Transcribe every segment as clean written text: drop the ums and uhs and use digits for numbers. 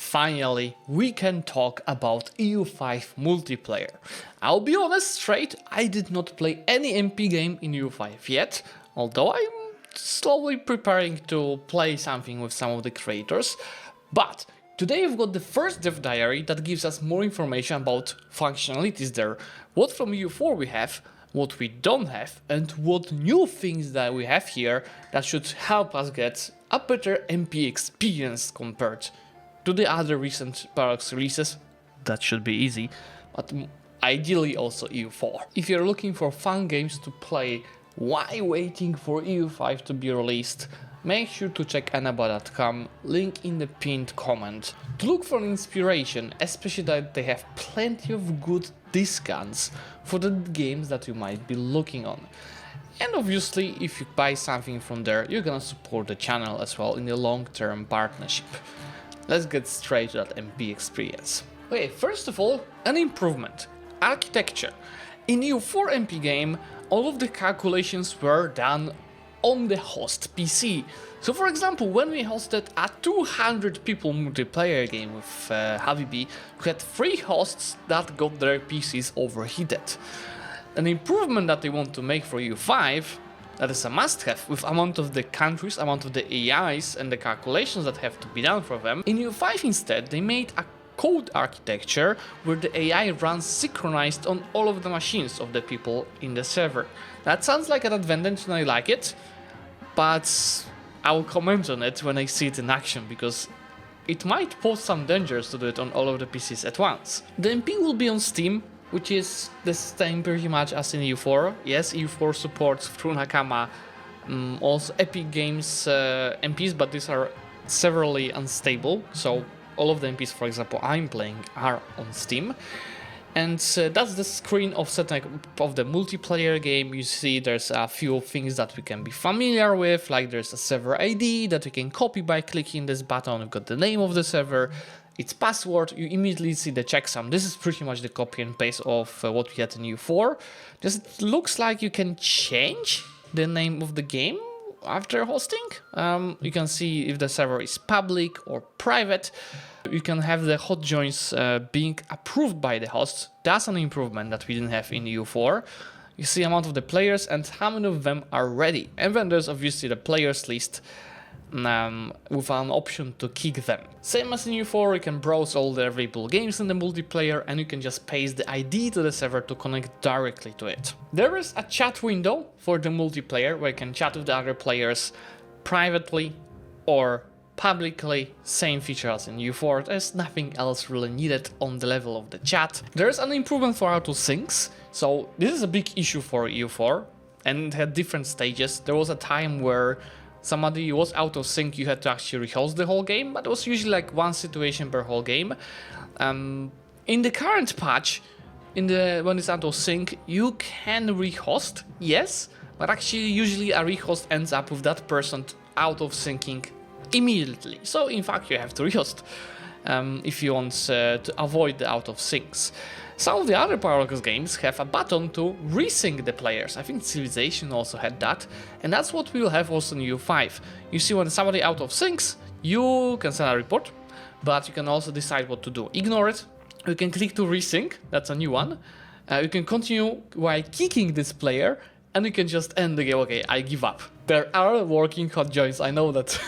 finally we can talk about EU5 Multiplayer. I'll be honest straight, I did not play any MP game in EU5 yet, although I'm slowly preparing to play something with some of the creators. But today we've got the first dev diary that gives us more information about functionalities there, what from EU4 we have, what we don't have, and what new things that we have here that should help us get a better MP experience compared to the other recent Paradox releases. That should be easy, but ideally also EU4. If you're looking for fun games to play while waiting for EU5 to be released, make sure to check anaba.com, link in the pinned comment, to look for inspiration, especially that they have plenty of good discounts for the games that you might be looking on. And obviously, if you buy something from there, you're gonna support the channel as well in the long-term partnership. Let's get straight to that MP experience. Okay, first of all, an improvement. Architecture. In EU4 MP game, all of the calculations were done on the host PC. So for example, when we hosted a 200 people multiplayer game with Habibi, we had 3 hosts that got their PCs overheated. An improvement that they want to make for EU5, that is a must-have with amount of the countries, amount of the AIs and the calculations that have to be done for them. In EU5 instead, they made a code architecture where the AI runs synchronized on all of the machines of the people in the server. That sounds like an advantage and I like it, but I will comment on it when I see it in action because it might pose some dangers to do it on all of the PCs at once. The MP will be on Steam, which is the same pretty much as in EU4. Yes, EU4 supports through Nakama, also Epic Games MPs, but these are severely unstable, so all of the MPs, for example, I'm playing are on Steam. And that's the screen of setting of the multiplayer game. You see there's a few things that we can be familiar with, like there's a server ID that we can copy by clicking this button. We've got the name of the server, its password, you immediately see the checksum. This is pretty much the copy and paste of what we had in EU4. Just looks like you can change the name of the game after hosting. You can see if the server is public or private. You can have the hot joins being approved by the host. That's an improvement that we didn't have in EU4. You see amount of the players and how many of them are ready. And then there's obviously the players list with an option to kick them. Same as in EU4, you can browse all the available games in the multiplayer and you can just paste the ID to the server to connect directly to it. There is a chat window for the multiplayer where you can chat with the other players privately or publicly. Same feature as in EU4, there's nothing else really needed on the level of the chat. There's an improvement for auto syncs, so this is a big issue for EU4 and it had different stages. There was a time where somebody was out of sync, you had to actually rehost the whole game, but it was usually like one situation per whole game. In the current patch, when it's out of sync, you can rehost, yes, but actually usually a rehost ends up with that person out of syncing immediately. So in fact you have to rehost if you want to avoid the out of syncs. Some of the other Paradox games have a button to resync the players. I think Civilization also had that, and that's what we will have also in EU5. You see when somebody out of syncs, you can send a report, but you can also decide what to do. Ignore it. You can click to resync, that's a new one. You can continue while kicking this player, and you can just end the game. Okay, I give up. There are working hot joins. I know that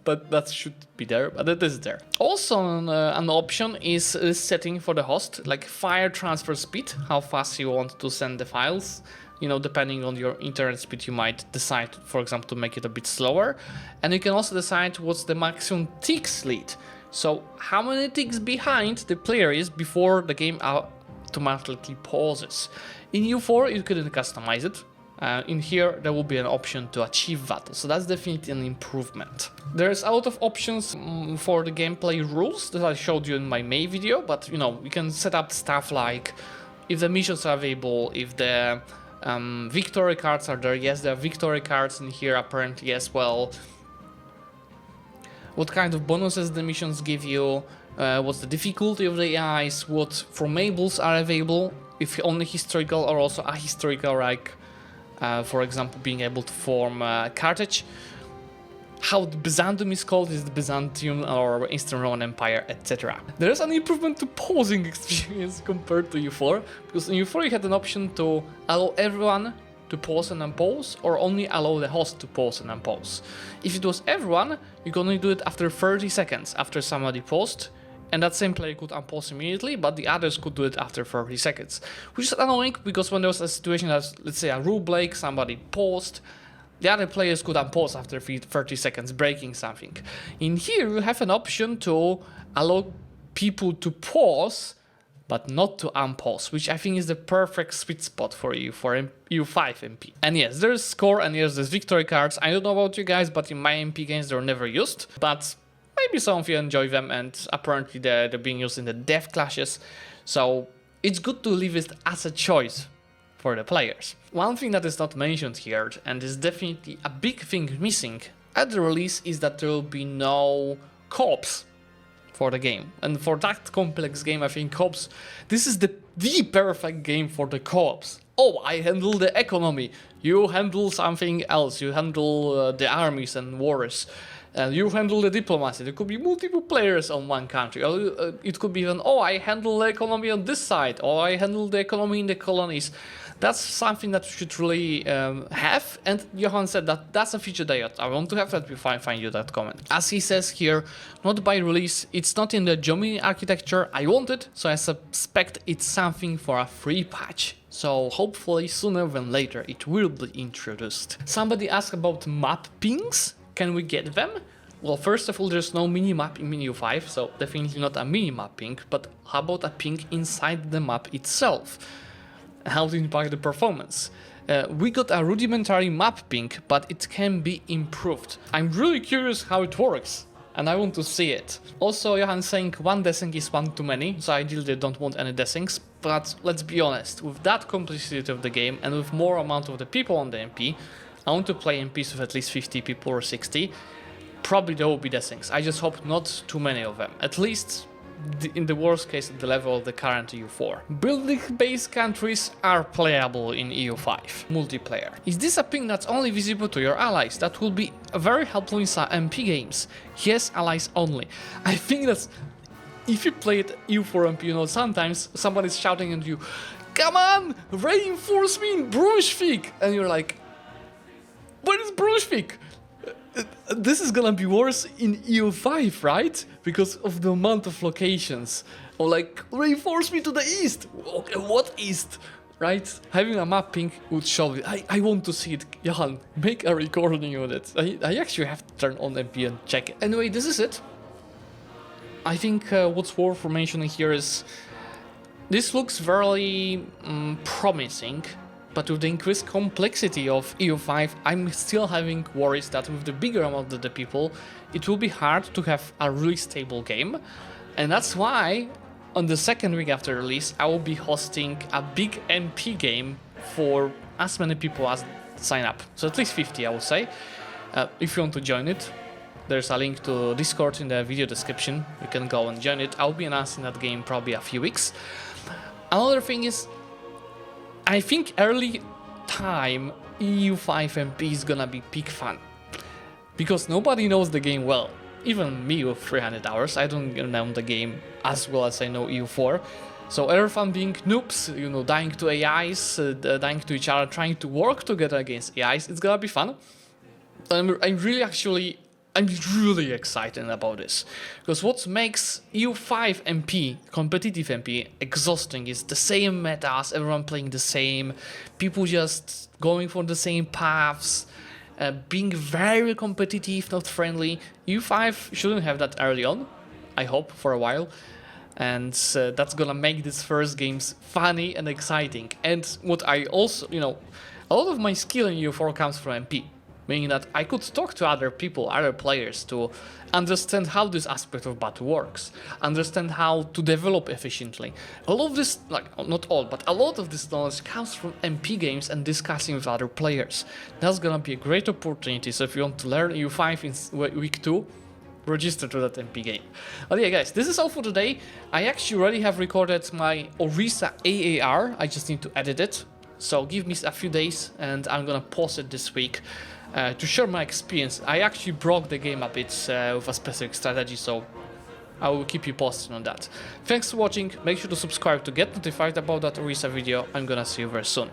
that should be there, but it is there. Also, an option is this setting for the host, like file transfer speed, how fast you want to send the files. You know, depending on your internet speed, you might decide, for example, to make it a bit slower. And you can also decide what's the maximum ticks lead. So how many ticks behind the player is before the game automatically pauses. In EU4, you couldn't customize it. In here, there will be an option to achieve that, so that's definitely an improvement. There's a lot of options for the gameplay rules that I showed you in my May video, but you know, you can set up stuff like if the missions are available, if the victory cards are there. Yes, there are victory cards in here apparently as well. What kind of bonuses the missions give you, what's the difficulty of the AIs, what formables are available, if only historical or also ahistorical, like for example being able to form Carthage. how the Byzantium is called is the Byzantium or Eastern Roman Empire, etc. There is an improvement to pausing experience compared to EU4, because in EU4 you had an option to allow everyone to pause and unpause, or only allow the host to pause and unpause. If it was everyone, you could only do it after 30 seconds after somebody paused, and that same player could unpause immediately, but the others could do it after 30 seconds. Which is annoying, because when there was a situation that, let's say a rule break, somebody paused, the other players could unpause after 30 seconds, breaking something. In here, you have an option to allow people to pause, but not to unpause, which I think is the perfect sweet spot for you for EU5 MP. And yes, there's score and yes, there's victory cards. I don't know about you guys, but in my MP games they're never used. But maybe some of you enjoy them, and apparently they're being used in the death clashes. So it's good to leave it as a choice for the players. One thing that is not mentioned here, and is definitely a big thing missing at the release, is that there will be no co-ops for the game. And for that complex game, I think co-ops, this is the perfect game for the co-ops. Oh, I handle the economy, you handle something else, you handle the armies and wars, you handle the diplomacy. There could be multiple players on one country, or it could be even, oh, I handle the economy on this side, or I handle the economy in the colonies. That's something that we should really have, and Johan said that that's a feature that I want to have that before I find you that comment. As he says here, not by release, it's not in the Germany architecture, I want it, so I suspect it's something for a free patch. So hopefully sooner than later it will be introduced. Somebody asked about map pings, can we get them? Well, first of all, there's no mini-map in EU5, so definitely not a mini-map ping, but how about a ping inside the map itself? How to impact the performance. We got a rudimentary map ping, but it can be improved. I'm really curious how it works, and I want to see it. Also, Johan saying one desync is one too many, so ideally they don't want any desyncs, but let's be honest, with that complexity of the game and with more amount of the people on the MP, I want to play MPs with at least 50 people or 60, probably there will be desyncs. I just hope not too many of them, at least in the worst case at the level of the current EU4. Building-based countries are playable in EU5 multiplayer. Is this a ping that's only visible to your allies? That will be very helpful in some MP games. Yes, allies only. I think that's, if you play it EU4 MP, you know, sometimes somebody's shouting at you, come on, reinforce me in Brunswick! And you're like, what is Brunswick? This is gonna be worse in EU5, right? Because of the amount of locations. Or like, reinforce me to the east! Okay, what east? Right? Having a mapping would show it. I want to see it. Johan, make a recording of it. I actually have to turn on MP and check it. Anyway, this is it. I think what's worth mentioning here is this looks very promising. But with the increased complexity of EU5, I'm still having worries that with the bigger amount of the people, it will be hard to have a really stable game. And that's why, on the second week after release, I will be hosting a big MP game for as many people as sign up. So at least 50, I would say. If you want to join it, there's a link to Discord in the video description. You can go and join it. I'll be announcing that game probably a few weeks. Another thing is, I think early time EU5 MP is gonna be peak fun, because nobody knows the game well. Even me with 300 hours, I don't know the game as well as I know EU4. So everyone being noobs, you know, dying to AIs, dying to each other, trying to work together against AIs, it's gonna be fun. I'm really excited about this, because what makes EU5 MP, competitive MP, exhausting is the same metas, everyone playing the same, people just going for the same paths, being very competitive, not friendly. EU5 shouldn't have that early on, I hope, for a while, and that's gonna make these first games funny and exciting. And what I also, you know, a lot of my skill in EU4 comes from MP. Meaning that I could talk to other people, other players, to understand how this aspect of battle works, understand how to develop efficiently. All of this, like, not all, but a lot of this knowledge comes from MP games and discussing with other players. That's gonna be a great opportunity, so if you want to learn EU5 in week 2, register to that MP game. But yeah, guys, this is all for today. I actually already have recorded my Orisa AAR, I just need to edit it. So give me a few days and I'm gonna post it this week. to share my experience. I actually broke the game a bit with a specific strategy, so I will keep you posted on that. Thanks for watching, make sure to subscribe to get notified about that recent video. I'm gonna see you very soon.